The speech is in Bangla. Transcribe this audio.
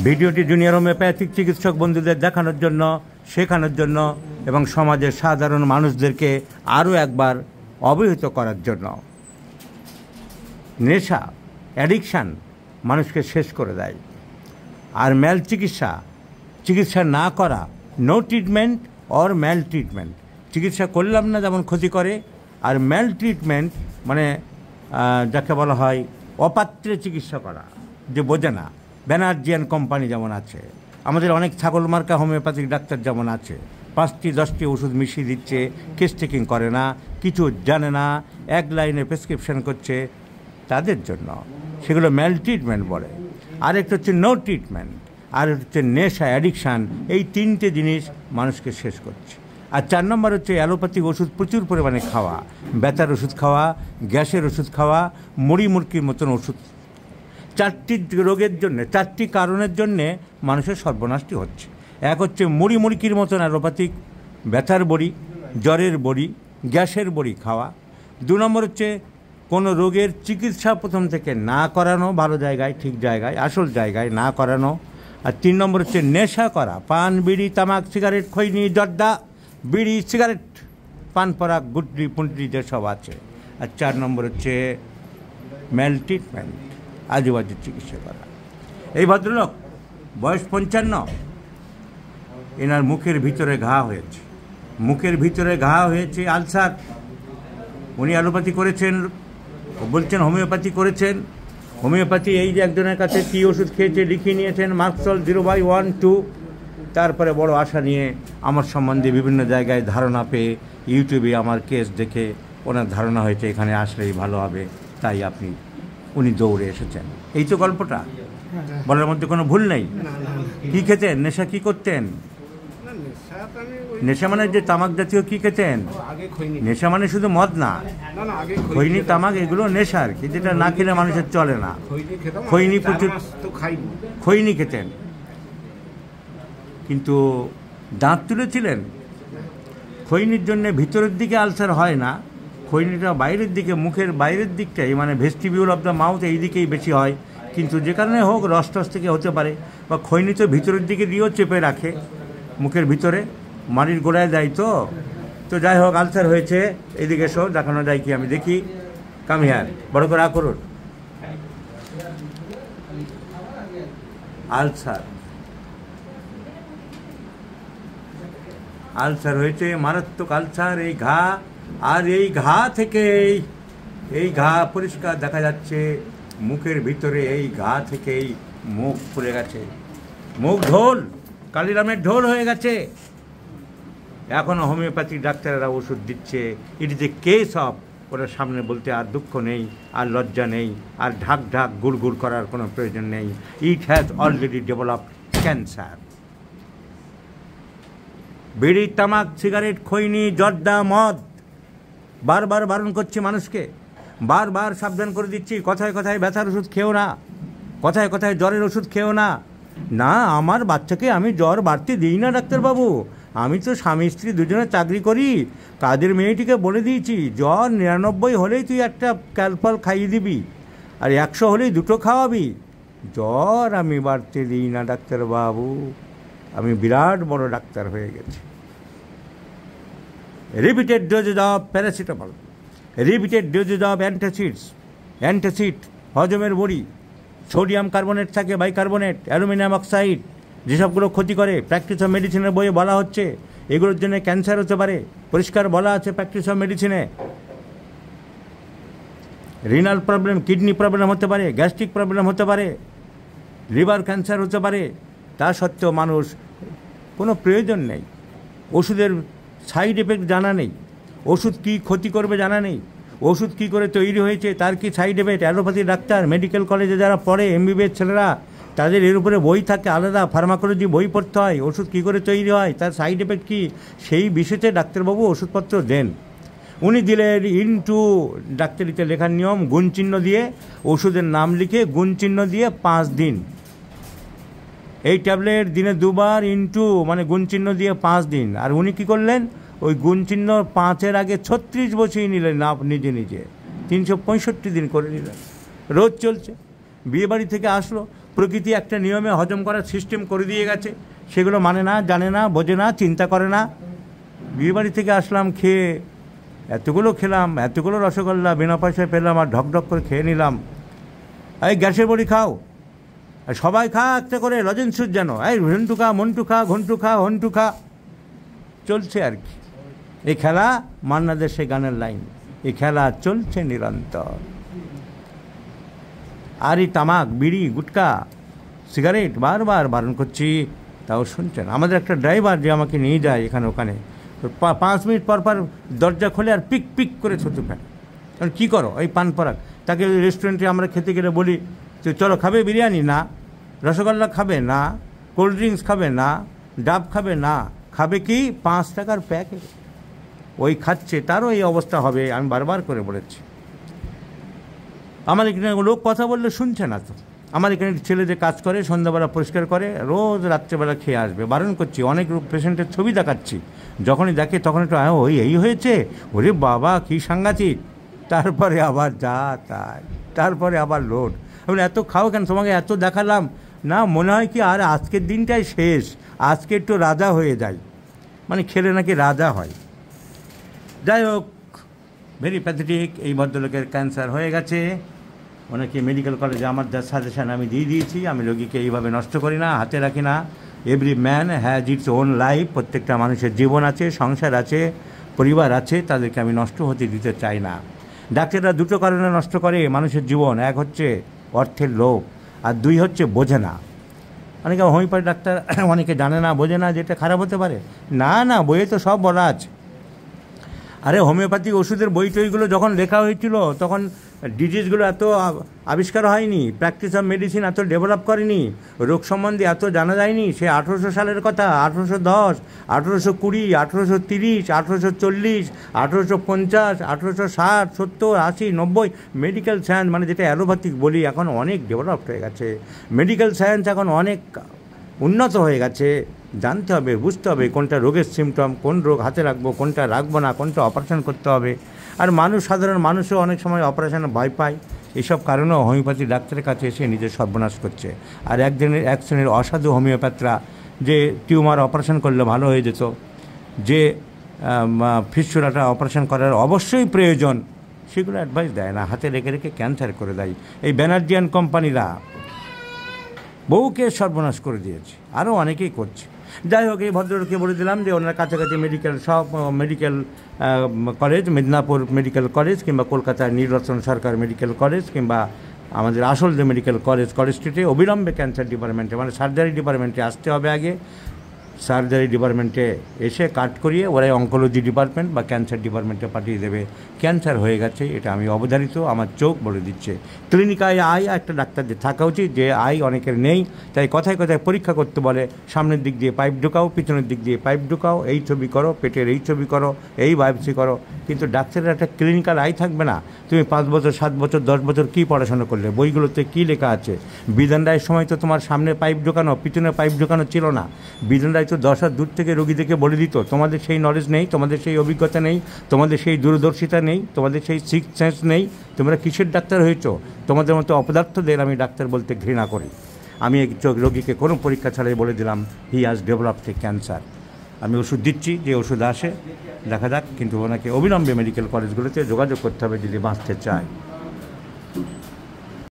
ভিডিওটি জুনিয়র হোমিওপ্যাথিক চিকিৎসক বন্ধুদের দেখানোর জন্য, শেখানোর জন্য এবং সমাজের সাধারণ মানুষদেরকে আরও একবার অবহিত করার জন্য। নেশা, অ্যাডিকশান মানুষকে শেষ করে দেয়। আর ম্যাল চিকিৎসা না করা, no treatment or maltreatment. চিকিৎসা করলাম না যেমন ক্ষতি করে, আর ম্যাল ট্রিটমেন্ট মানে যাকে বলা হয় অপাত্রে চিকিৎসা করা, যে বোঝে না। ব্যানার্জিয়ান কোম্পানি যেমন আছে, আমাদের অনেক ছাগল মার্কা হোমিওপ্যাথিক ডাক্তার যেমন আছে, 5টি 10টি ওষুধ মিশিয়ে দিচ্ছে, কেস টেকিং করে না, কিছু জানে না, এক লাইনে প্রেসক্রিপশন করছে, তাদের জন্য সেগুলো ম্যাল ট্রিটমেন্ট বলে। আরেকটা হচ্ছে নো ট্রিটমেন্ট, আর হচ্ছে নেশা, অ্যাডিকশান। এই 3টে জিনিস মানুষকে শেষ করছে। আর 4 নম্বর হচ্ছে অ্যালোপ্যাথিক ওষুধ প্রচুর পরিমাণে খাওয়া, ব্যথার ওষুধ খাওয়া, গ্যাসের ওষুধ খাওয়া, মুড়ির মতন ওষুধ। 4টি রোগের জন্যে, 4টি কারণের জন্যে মানুষের সর্বনাশটি হচ্ছে। এক হচ্ছে মুড়ির মতন অ্যালোপ্যাথিক ব্যথার বড়ি, জ্বরের বড়ি, গ্যাসের বড়ি খাওয়া। 2 নম্বর হচ্ছে কোনো রোগের চিকিৎসা প্রথম থেকে না করানো, ভালো জায়গায়, ঠিক জায়গায়, আসল জায়গায় না করানো। আর 3 নম্বর হচ্ছে নেশা করা, পান, বিড়ি, তামাক, সিগারেট, খৈনি, জর্দা, বিড়ি, সিগারেট, পান পরাগ, গুটলি পুন্টলি যেসব আছে। আর 4 নম্বর হচ্ছে ম্যাল ট্রিটমেন্ট, আজুবাজু চিকিৎসা করা। এই ভদ্রলোক বয়স 55, এনার মুখের ভিতরে ঘা হয়েছে, আলসার। উনি অ্যালোপ্যাথি করেছেন, বলছেন হোমিওপ্যাথি করেছেন। হোমিওপ্যাথি এই যে একজনের কাছে কী ওষুধ খেয়েছে লিখিয়ে নিয়েছেন, মার্কসল 0/1-2। তারপরে বড় আশা নিয়ে আমার সম্বন্ধে বিভিন্ন জায়গায় ধারণা পেয়ে ইউটিউবে আমার কেস দেখে ওনার ধারণা হয়েছে এখানে আসলেই ভালো হবে, তাই উনি দৌড়ে এসেছেন। এই তো গল্পটা, বলার মধ্যে কোনো ভুল নেই। কী খেতেন, নেশা কী করতেন? নেশা মানে যে তামাক জাতীয় কী খেতেন? নেশা মানে শুধু মদ না, খৈনি, তামাক, এগুলো নেশা আর কি, যেটা না খেলে মানুষের চলে না। খৈনি প্রচুর, খৈনি খেতেন, কিন্তু দাঁত তুলেছিলেন। খৈনির জন্যে ভিতরের দিকে আলসার হয় না, খৈনিটা বাইরের দিকে, মুখের বাইরের দিকটাই, মানে ভেস্টিবিউল অফ দ্য মাউথ, এই দিকেই বেশি হয়। কিন্তু যে কারণে হোক, রস থেকে হতে পারে, বা খৈনি তো ভিতরের দিকে দিয়েও চেপে রাখে, মুখের ভিতরে মাড়ির গোড়ায় দেয়। তো যাই হোক, আলসার হয়েছে। এইদিকে এসো, দেখানো যায় কি, আমি দেখি। কামিয়ার বড় করে করুন। আলসার হয়েছে, মারাত্মক আলসার। এই ঘা, আর এই ঘা থেকে এই ঘা পরিষ্কার দেখা যাচ্ছে মুখের ভিতরে। এই ঘা থেকেই মুখ ফুলে গেছে, মুখ ঢোল, কালিরামের ঢোল হয়ে গেছে। এখনও হোমিওপ্যাথিক ডাক্তাররা ওষুধ দিচ্ছে। It is a case of, ওরা সামনে বলতে আর দুঃখ নেই, আর লজ্জা নেই, আর ঢাক গুড় করার কোনো প্রয়োজন নেই। It has already developed cancer. বিড়ি, তামাক, সিগারেট, খৈনি, জর্দা, মদ, বারবার বারণ করছি মানুষকে, বারবার সাবধান করে দিচ্ছি। কথায় কথায় ব্যথার ওষুধ খেও না, কথায় কথায় জ্বরের ওষুধ খেও না। না, আমার বাচ্চাকে আমি জ্বর বাড়তে দিই না ডাক্তারবাবু, আমি তো স্বামী স্ত্রী দুজনে চাকরি করি। কাজের মেয়েটিকে বলে দিয়েছি, জ্বর 99 হলেই তুই একটা ক্যালপল খাইয়ে দিবি, আর 100 হলেই 2টো খাওয়াবি। জ্বর আমি বাড়তে দিই না ডাক্তারবাবু, আমি বিরাট বড় ডাক্তার হয়ে গেছি। Repeated doses of paracetamol, repeated doses of antacid, হজমের বড়ি, সোডিয়াম কার্বনেট থাকে, বাইকার্বনেট, অ্যালুমিনিয়াম অক্সাইড, যেসবগুলো ক্ষতি করে। প্র্যাকটিস অফ মেডিসিনের বইয়ে বলা হচ্ছে এগুলোর জন্য ক্যান্সার হতে পারে, পরিষ্কার বলা আছে প্র্যাকটিস অফ মেডিসিনে। রিনাল প্রবলেম, কিডনি প্রবলেম হতে পারে, গ্যাস্ট্রিক প্রবলেম হতে পারে, লিভার ক্যান্সার হতে পারে। তা সত্ত্বেও মানুষ, কোনো প্রয়োজন নেই, ওষুধের সাইড এফেক্ট জানা নেই, ওষুধ কী ক্ষতি করবে জানা নেই, ওষুধ কী করে তৈরি হয়েছে, তার কি side effect. Allopathy doctor, medical কলেজে যারা পড়ে, MBBS ছেলেরা, তাদের এর উপরে বই থাকে আলাদা, ফার্মাকোলজি বই পড়তে হয়, ওষুধ কী করে তৈরি হয়, তার সাইড এফেক্ট কী, সেই বিষয়তে ডাক্তারবাবু ওষুধপত্র দেন। উনি দিলেন ইনটু, ডাক্তারিতে লেখার নিয়ম, গুণচিহ্ন দিয়ে, ওষুধের নাম লিখে গুণচিহ্ন দিয়ে 5 দিন। এই ট্যাবলেট দিনে 2 বার, ইনটু মানে গুণচিহ্ন দিয়ে 5 দিন। আর উনি কী করলেন, ওই গুণচিহ্ন 5-এর আগে 36 বসিয়ে নিলেন না, নিজে 365 দিন করে নিলেন। রোজ চলছে। বিয়েবাড়ি থেকে আসলো, প্রকৃতি একটা নিয়মে হজম করার সিস্টেম করে দিয়ে গেছে, সেগুলো মানে না, জানে না, বোঝে না, চিন্তা করে না। বিয়েবাড়ি থেকে আসলাম, খেয়ে এতগুলো খেলাম, এতগুলো রসগোল্লা বিনা পয়সায় পেলাম, আর ঢকঢক করে খেয়ে নিলাম। এই গ্যাসের বড়ি খাও, আর সবাই খা একটা করে লজেন্সুর যেন, এই ঘন্টু খা, মন্টু খা, ঘন্টু খা, হন্টু খা, চলছে আর কি। এই খেলা মান্না দের সেই গানের লাইন, এই খেলা চলছে নিরন্তর। আর এই তামাক, বিড়ি, গুটকা, সিগারেট বারবার বারণ করছি, তাও শুনছেন। আমাদের একটা ড্রাইভার যে আমাকে নিয়ে যায় এখানে ওখানে, 5 মিনিট পর পর দরজা খোলে আর পিক পিক করে থুতু ফেলে। কারণ কী করো, এই পান পরাগ। তাকে রেস্টুরেন্টে আমরা খেতে গেলে বলি তো চলো খাবে বিরিয়ানি, না। রসগোল্লা খাবে, না। কোল্ড ড্রিঙ্কস খাবে, না। ডাব খাবে, না। খাবে কি 5 টাকার প্যাকেট, ওই খাচ্ছে, তারও এই অবস্থা হবে। আমি বারবার করে বলেছি। আমার এখানে লোক কথা বললে শুনছে না তো। আমার এখানে ছেলে যে কাজ করে, সন্ধ্যাবেলা পরিষ্কার করে, রোজ রাত্রেবেলা খেয়ে আসবে, বারণ করছি। অনেক পেশেন্টের ছবি দেখাচ্ছি, যখনই দেখে তখন একটু ওই এই হয়েছে, ওরে বাবা কী সাংঘাতিক। তারপরে আবার যা তাই, তারপরে আবার লোড। আমি এত খাও কেন, তোমাকে এত দেখালাম না, মনে হয় কি আর আজকের দিনটাই শেষ, আজকে একটু রাজা হয়ে যায়, মানে খেলে নাকি রাজা হয়। যাই হোক, ভেরি প্যাথেটিক। এই ভদ্রলোকের ক্যান্সার হয়ে গেছে, ওনাকে মেডিকেল কলেজে আমার যা সাজেশান আমি দিয়ে দিয়েছি। আমি রোগীকে এইভাবে নষ্ট করি না, হাতে রাখি না। Every man has its own life. প্রত্যেকটা মানুষের জীবন আছে, সংসার আছে, পরিবার আছে, তাদেরকে আমি নষ্ট হতে দিতে চাই না। ডাক্তাররা দুটো কারণে নষ্ট করে মানুষের জীবন, এক হচ্ছে অর্থের লোভ, আর 2 হচ্ছে বোঝে না। অনেকে হোমিওপ্যাথি ডাক্তার অনেকে জানে না, বোঝে না, যেটা খারাপ হতে পারে। না না, বইয়ে তো সব বলা আছে। আরে হোমিওপ্যাথিক ওষুধের বই টইগুলো যখন লেখা হয়েছিল তখন ডিজিজগুলো এত আবিষ্কার হয়নি, প্র্যাকটিস অফ মেডিসিন এত ডেভেলপ করেনি, রোগ সম্বন্ধে এত জানা যায়নি। সে 1800 সালের কথা, 1810, 1820, 1830, 1840, 1850, 1860, 70, 80, 90 মেডিকেল সায়েন্স, মানে যেটা অ্যালোপ্যাথিক বলি, এখন অনেক ডেভেলপড হয়ে গেছে। মেডিকেল সায়েন্স এখন অনেক উন্নত হয়ে গেছে। জানতে হবে, বুঝতে হবে কোনটা রোগের সিমটম, কোন রোগ হাতে রাখবো, কোনটা রাখবো না, কোনটা অপারেশন করতে হবে। আর মানুষ, সাধারণ মানুষও অনেক সময় অপারেশনে ভয় পায়। এইসব কারণেও হোমিওপ্যাথি ডাক্তারের কাছে এসে নিজের সর্বনাশ করছে। আর এক শ্রেণীর অসাধু হোমিওপ্যাথরা যে টিউমার অপারেশন করলে ভালো হয়ে যেত, যে ফিস্টুলাটা অপারেশন করার অবশ্যই প্রয়োজন, সেগুলো অ্যাডভাইস দেয় না, হাতে রেখে রেখে ক্যান্সার করে দেয়। এই ব্যানার্জিয়ান কোম্পানিরা বহুকে সর্বনাশ করে দিয়েছে, আরও অনেকেই করছে। যাই হোক, এই ভদ্রলোককে বলে দিলাম যে ওনার কাছাকাছি মেডিকেল সব medical college, Medinipur medical college কিংবা কলকাতার নীলরতন সরকার মেডিকেল কলেজ কিংবা আমাদের আসল যে মেডিকেল কলেজ, কলেজ স্ট্রিটে অবিলম্বে ক্যান্সার ডিপার্টমেন্টে, মানে সার্জারি ডিপার্টমেন্টে আসতে হবে আগে। সার্জারি ডিপার্টমেন্টে এসে কাট করিয়ে ওরাই অঙ্কোলজি ডিপার্টমেন্ট বা ক্যান্সার ডিপার্টমেন্টে পাঠিয়ে দেবে। ক্যান্সার হয়ে গেছে, এটা আমি অবধারিত, আমার চোখ বলে দিচ্ছে। ক্লিনিকায় আয় একটা ডাক্তারদের থাকা উচিত, যে আয় অনেকের নেই, তাই কথায় কথায় পরীক্ষা করতে বলে। সামনের দিক দিয়ে পাইপ ঢুকাও, পিছনের দিক দিয়ে পাইপ ঢুকাও, এই ছবি করো, পেটের এই ছবি করো, এই বায়োপসি করো। কিন্তু ডাক্তারের একটা ক্লিনিক্যাল আয় থাকবে না। তুমি 5 বছর, 7 বছর, 10 বছর কী পড়াশোনা করলে, বইগুলোতে কী লেখা আছে? বিধান রায়ের সময় তো তোমার সামনে পাইপ ঢোকানো, পিছনে পাইপ ঢোকানো ছিল না। বিধান রায় তো 10 হাত দূর থেকে রোগীদেরকে বলে দিত। তোমাদের সেই নলেজ নেই, তোমাদের সেই অভিজ্ঞতা নেই, তোমাদের সেই দূরদর্শিতা নেই, তোমাদের সেই সিক্স সেন্স নেই। তোমরা কিসের ডাক্তার হয়েছো? তোমাদের মতো অপদার্থদের আমি ডাক্তার বলতে ঘৃণা করি। আমি এক রোগীকে কোনো পরীক্ষা ছাড়াই বলে দিলাম he has developed A cancer. আমি ওষুধ দিচ্ছি, যে ওষুধ আসে দেখা যাক, কিন্তু ওনাকে অবিলম্বে মেডিকেল কলেজগুলোতে যোগাযোগ করতে হবে যদি বাঁচতে চায়।